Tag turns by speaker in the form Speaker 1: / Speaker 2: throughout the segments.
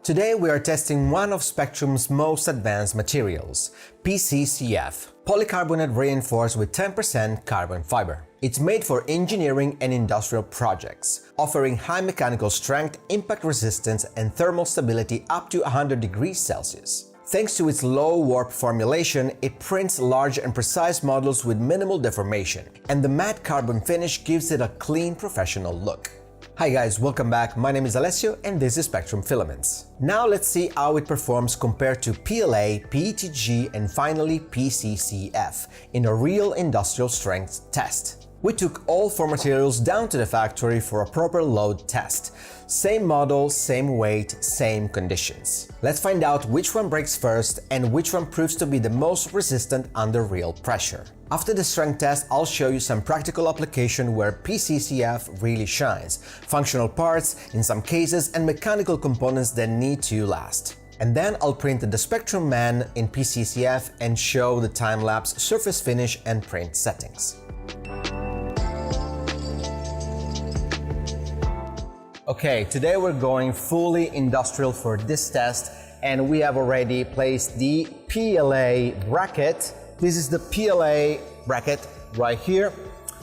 Speaker 1: Today we are testing one of Spectrum's most advanced materials, PCCF, polycarbonate reinforced with 10% carbon fiber. It's made for engineering and industrial projects, offering high mechanical strength, impact resistance, and thermal stability up to 100 degrees Celsius. Thanks to its low warp formulation, it prints large and precise models with minimal deformation, and the matte carbon finish gives it a clean, professional look. Hi guys, welcome back. My name is Alessio and this is Spectrum Filaments. Now let's see how it performs compared to PLA, PETG, and finally PCCF in a real industrial strength test. We took all four materials down to the factory for a proper load test. Same model, same weight, same conditions. Let's find out which one breaks first and which one proves to be the most resistant under real pressure. After the strength test, I'll show you some practical application where PCCF really shines, functional parts in some cases and mechanical components that need to last. And then I'll print the Spectrum Man in PCCF and show the time-lapse surface finish and print settings. Okay, today we're going fully industrial for this test and we have already placed the PLA bracket. This is the PLA bracket right here.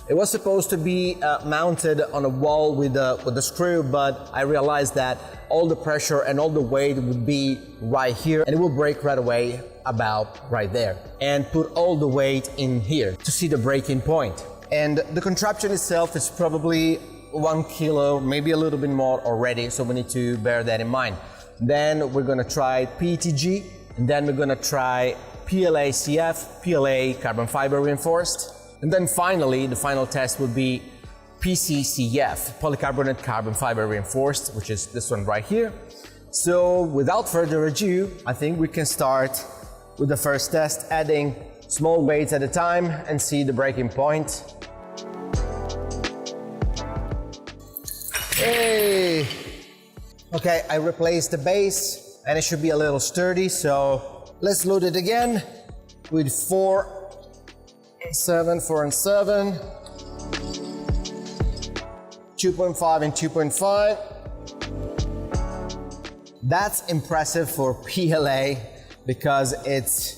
Speaker 1: It was supposed to be mounted on a wall with a screw, but I realized that all the pressure and all the weight would be right here and it will break right away about right there. And put all the weight in here to see the breaking point. And the contraption itself is probably 1 kilo, maybe a little bit more already, so we need to bear that in mind. Then we're gonna try PETG, and then we're gonna try PLA-CF, PLA carbon fiber reinforced. And then finally, the final test would be PCCF, polycarbonate carbon fiber reinforced, which is this one right here. So without further ado, I think we can start with the first test, adding small weights at a time and see the breaking point. Hey! Okay, I replaced the base and it should be a little sturdy, so let's load it again with 4 and 7, 2.5 and 2.5. That's impressive for PLA because it's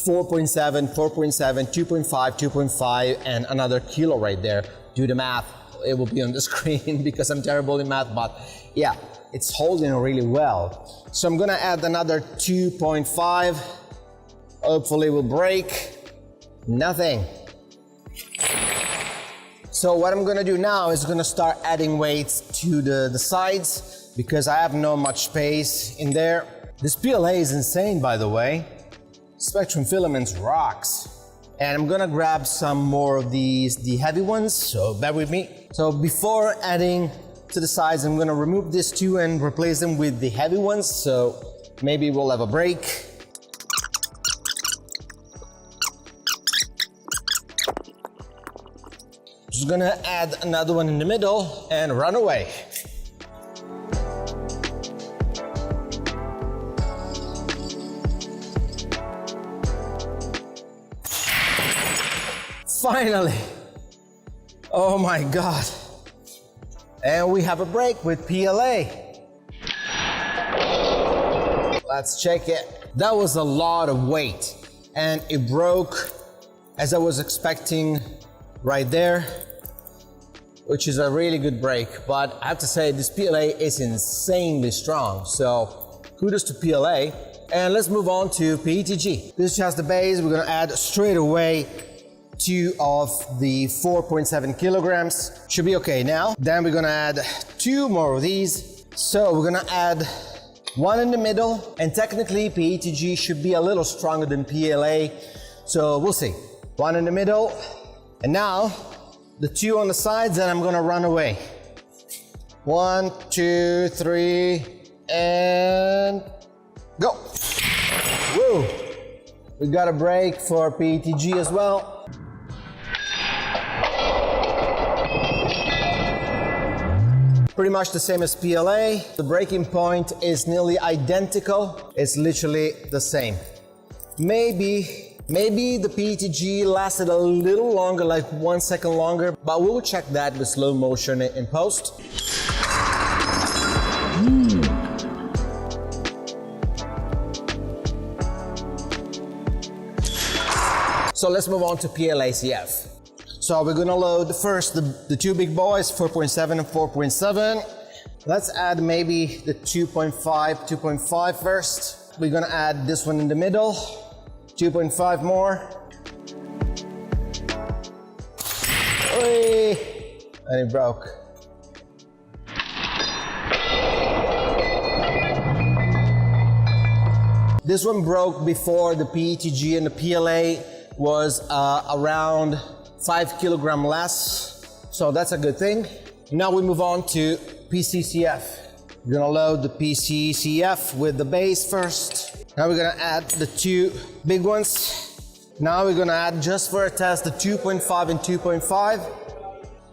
Speaker 1: 4.7, 2.5, 2.5 and another kilo right there. Do the math. It will be on the screen because I'm terrible in math, but yeah, it's holding really well. So I'm gonna add another 2.5. Hopefully it will break. Nothing. So what I'm gonna do now is gonna start adding weights to the sides because I have not much space in there. This PLA is insane, by the way. Spectrum Filaments rocks. And I'm gonna grab some more of the heavy ones, so bear with me. So before adding to the sides, I'm gonna remove these two and replace them with the heavy ones, so maybe we'll have a break. Just gonna add another one in the middle and run away. Finally! Oh my God! And we have a break with PLA. Let's check it. That was a lot of weight and it broke as I was expecting right there, which is a really good break. But I have to say this PLA is insanely strong. So kudos to PLA. And let's move on to PETG. This is just the base. We're gonna add straight away 2 of the 4.7 kilograms. Should be okay now. Then we're gonna add 2 more of these. So we're gonna add 1 in the middle, and technically PETG should be a little stronger than PLA, so we'll see. 1 in the middle, and now the 2 on the sides, and I'm gonna run away. 1, 2, 3, and go. Woo! We got a break for PETG as well. Pretty much the same as PLA. The breaking point is nearly identical. It's literally the same. Maybe the PETG lasted a little longer, like 1 second longer, but we'll check that with slow motion in post. So let's move on to PLA-CF. So we're gonna load first the two big boys, 4.7 and 4.7. Let's add maybe the 2.5 first. We're gonna add this one in the middle, 2.5 more. Oy! And it broke. This one broke before the PETG and the PLA was around 5 kilograms less, so that's a good thing. Now we move on to PCCF. We're gonna load the PCCF with the base first. Now we're gonna add the two big ones. Now we're gonna add, just for a test, the 2.5 and 2.5.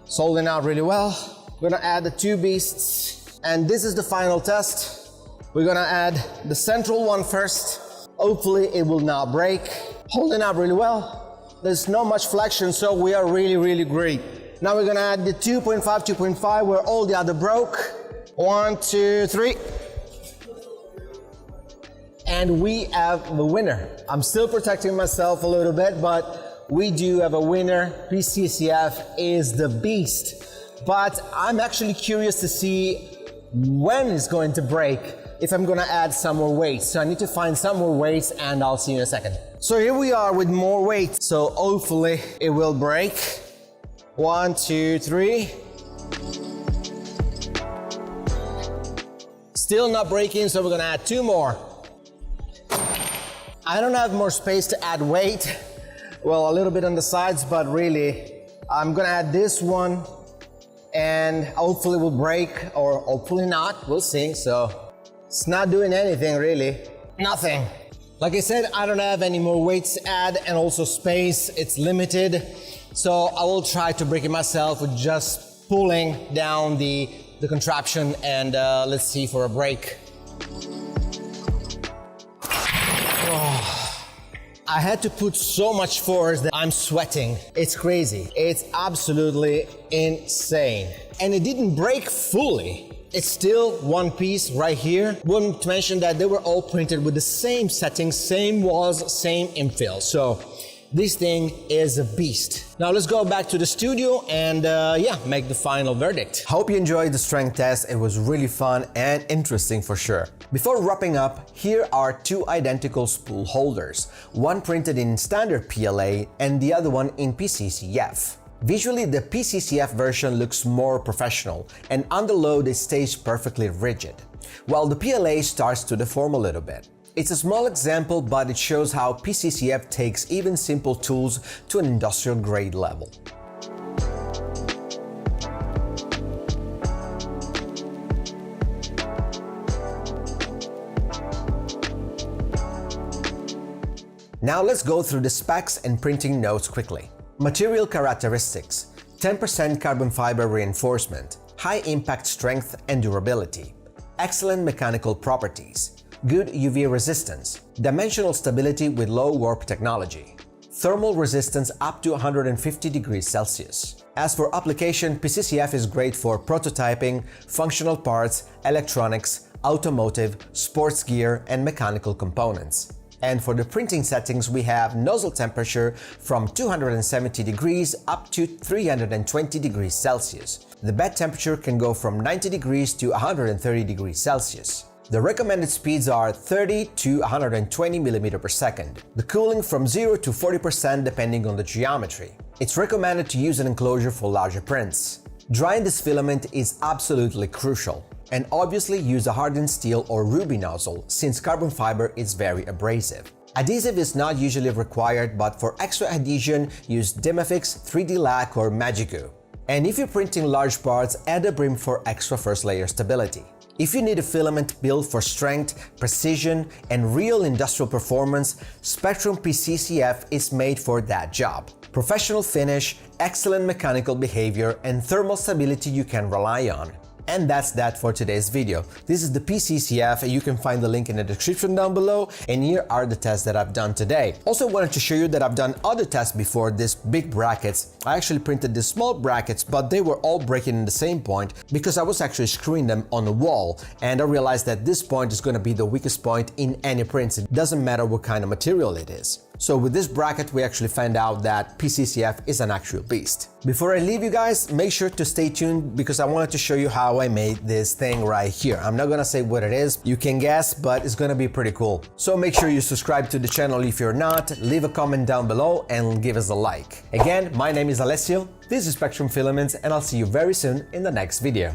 Speaker 1: It's holding out really well. We're gonna add the two beasts, and this is the final test. We're gonna add the central one first. Hopefully it will not break. Holding up really well. There's not much flexion, so we are really great. Now we're gonna add the 2.5 where all the other broke. 1, 2, 3. And we have the winner. I'm still protecting myself a little bit, but we do have a winner. PCCF is the beast. But I'm actually curious to see when it's going to break, if I'm gonna add some more weight. So I need to find some more weights, and I'll see you in a second. So here we are with more weight. So hopefully it will break. 1, 2, 3. Still not breaking, so we're gonna add 2 more. I don't have more space to add weight. Well, a little bit on the sides, but really, I'm gonna add this one, and hopefully it will break, or hopefully not, we'll see. So it's not doing anything really, nothing. Like I said, I don't have any more weights to add, and also space, it's limited. So I will try to break it myself with just pulling down the contraption, and let's see for a break. I had to put so much force that I'm sweating. It's crazy. It's absolutely insane. And it didn't break fully. It's still one piece right here. Want to mention that they were all printed with the same settings, same walls, same infill. So this thing is a beast. Now let's go back to the studio and make the final verdict. Hope you enjoyed the strength test. It was really fun and interesting for sure. Before wrapping up, here are 2 identical spool holders. One printed in standard PLA and the other one in PCCF. Visually, the PCCF version looks more professional, and under load it stays perfectly rigid, while the PLA starts to deform a little bit. It's a small example, but it shows how PCCF takes even simple tools to an industrial grade level. Now let's go through the specs and printing notes quickly. Material characteristics: 10% carbon fiber reinforcement, high impact strength and durability, excellent mechanical properties, good UV resistance, dimensional stability with low warp technology, thermal resistance up to 150 degrees Celsius. As for application, PCCF is great for prototyping, functional parts, electronics, automotive, sports gear and mechanical components. And for the printing settings, we have nozzle temperature from 270 degrees up to 320 degrees Celsius. The bed temperature can go from 90 degrees to 130 degrees Celsius. The recommended speeds are 30 to 120 mm per second. The cooling from 0 to 40% depending on the geometry. It's recommended to use an enclosure for larger prints. Drying this filament is absolutely crucial. And obviously use a hardened steel or ruby nozzle, since carbon fiber is very abrasive. Adhesive is not usually required, but for extra adhesion, use Dimafix, 3D Lac or Magigoo. And if you're printing large parts, add a brim for extra first layer stability. If you need a filament built for strength, precision, and real industrial performance, Spectrum PCCF is made for that job. Professional finish, excellent mechanical behavior, and thermal stability you can rely on. And that's that for today's video. This is the PCCF, you can find the link in the description down below, and here are the tests that I've done today. Also wanted to show you that I've done other tests before this big brackets. I actually printed these small brackets, but they were all breaking in the same point because I was actually screwing them on the wall, and I realized that this point is going to be the weakest point in any prints. It doesn't matter what kind of material it is. So with this bracket, we actually find out that PCCF is an actual beast. Before I leave you guys, make sure to stay tuned because I wanted to show you how I made this thing right here. I'm not gonna say what it is, you can guess, but it's gonna be pretty cool. So make sure you subscribe to the channel if you're not, leave a comment down below and give us a like. Again, my name is Alessio, this is Spectrum Filaments, and I'll see you very soon in the next video.